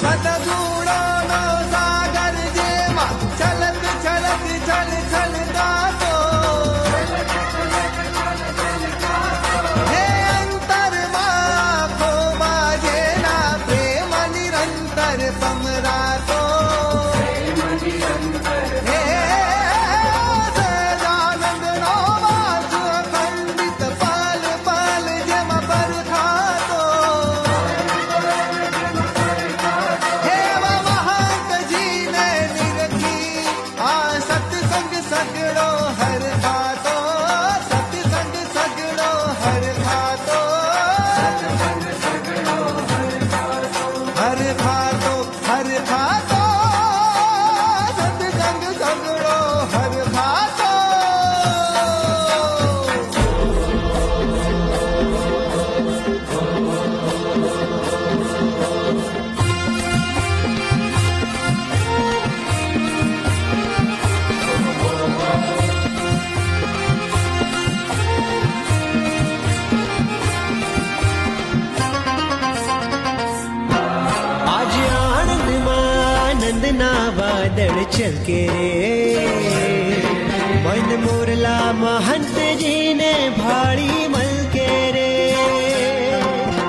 સદગુણોનો સાગર જેમાં છલક છલક છલ છલકાતો હે અંતરમાં ખોબા જેના પ્રેમ નિરંતર સમરાતો હે સદાનંદનો વાસ અખંડિત પલ પલ જેમાં પરખાતો મહંતજીને નિરખી આ સત્સંગ સગડો હર ખાતો સત્સંગ સગડો હર ખાતો હર ખાતો હર ખાતો સત્સંગ સગડો હર ખાતો आज आनंदમાં આનંદના વાદળ છલકે રે મન મોરલા મહંતજીને ભાળી મલકે રે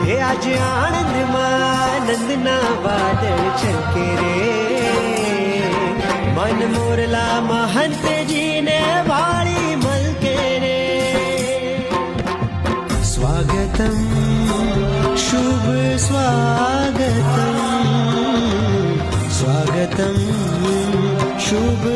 હે આજે આનંદમાં આનંદના વાદળ છલકે રે મન મોરલા મહંતજીને ભાળી મલકે રે સ્વાગતમ શુભ સ્વાગતમ સ્વાગતમ શુભ